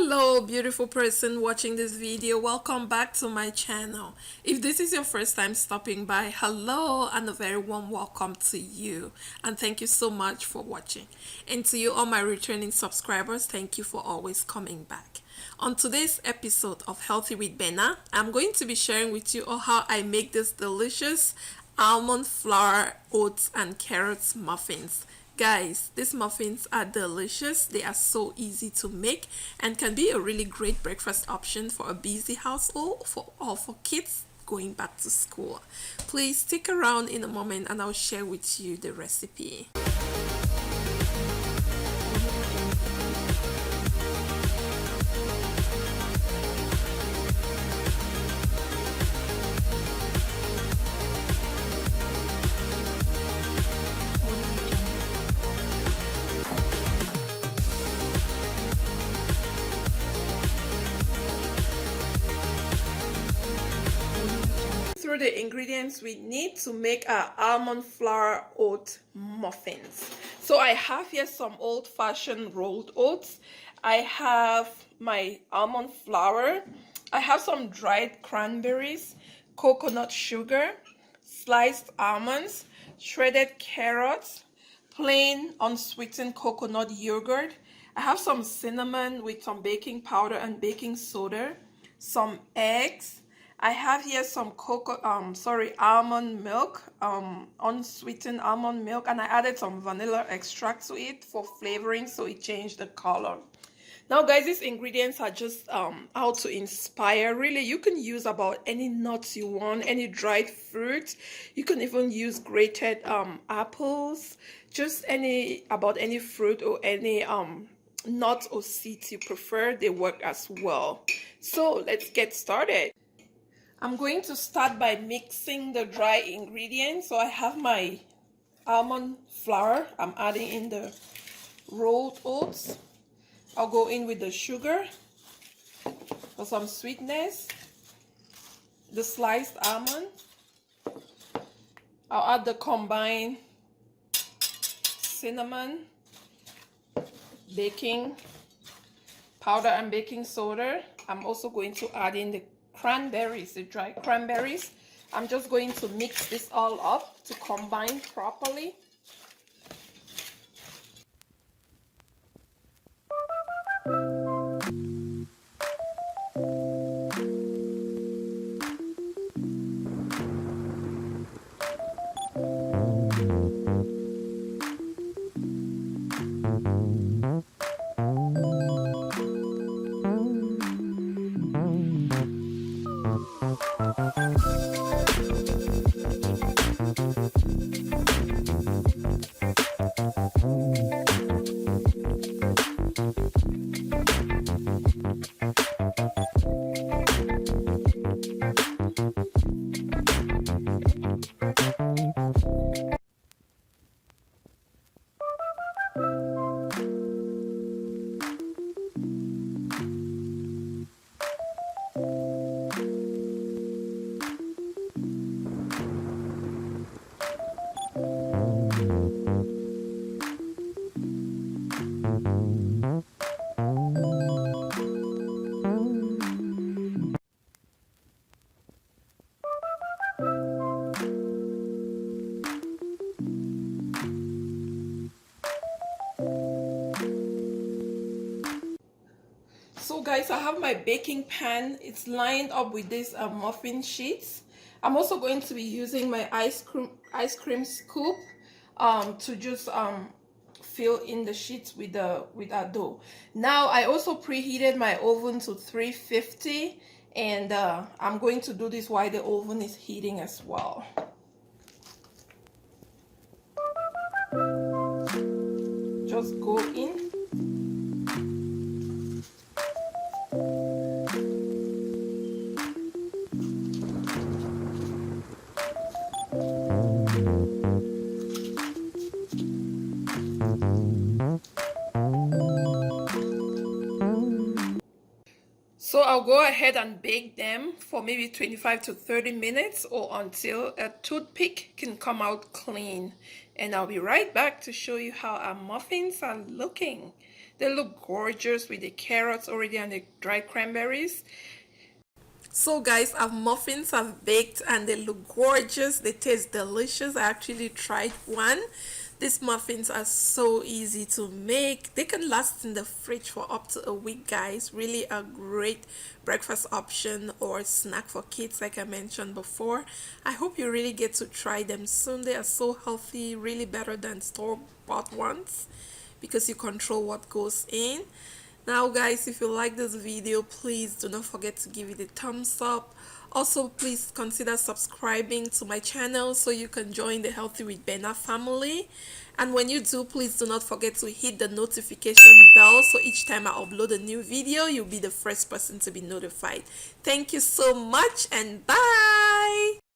Hello beautiful person watching this video, welcome back to my channel. If this is your first time stopping by, hello and a very warm welcome to you, and thank you so much for watching. And to you all my returning subscribers, thank you for always coming back. On today's episode of Healthy with Benna, I'm going to be sharing with you all how I make this delicious almond flour, oats and carrots muffins. Guys, these muffins are delicious. They are so easy to make and can be a really great breakfast option for a busy household or for kids going back to school. Please stick around in a moment and I'll share with you the recipe. Through the ingredients we need to make our almond flour oat muffins. So I have here some old-fashioned rolled oats. I have my almond flour. I have some dried cranberries, coconut sugar, sliced almonds, shredded carrots, plain unsweetened coconut yogurt. I have some cinnamon with some baking powder and baking soda, some eggs. I have here some almond milk, unsweetened almond milk, and I added some vanilla extract to it for flavoring, so it changed the color. Now guys, these ingredients are just how to inspire. Really, you can use about any nuts you want, any dried fruit. You can even use grated apples, just about any fruit or any nuts or seeds you prefer. They work as well. So let's get started. I'm going to start by mixing the dry ingredients. So I have my almond flour. I'm adding in the rolled oats. I'll go in with the sugar for some sweetness, the sliced almond. I'll add the combined cinnamon, baking powder and baking soda. I'm also going to add in the cranberries, the dried cranberries. I'm just going to mix this all up to combine properly. So guys, I have my baking pan. It's lined up with these muffin sheets. I'm also going to be using my ice cream scoop to just fill in the sheets with our dough. Now I also preheated my oven to 350, and I'm going to do this while the oven is heating as well. Just go in. So I'll go ahead and bake them for maybe 25 to 30 minutes or until a toothpick can come out clean. And I'll be right back to show you how our muffins are looking. They look gorgeous with the carrots already and the dried cranberries. So guys, our muffins have baked and they look gorgeous. They taste delicious. I actually tried one. These muffins are so easy to make. They can last in the fridge for up to a week, guys. Really a great breakfast option or snack for kids, like I mentioned before. I hope you really get to try them soon. They are so healthy, really better than store-bought ones because you control what goes in. Now guys, if you like this video, please do not forget to give it a thumbs up. Also, please consider subscribing to my channel so you can join the Healthy with Benna family. And when you do, please do not forget to hit the notification bell so each time I upload a new video, you'll be the first person to be notified. Thank you so much and bye!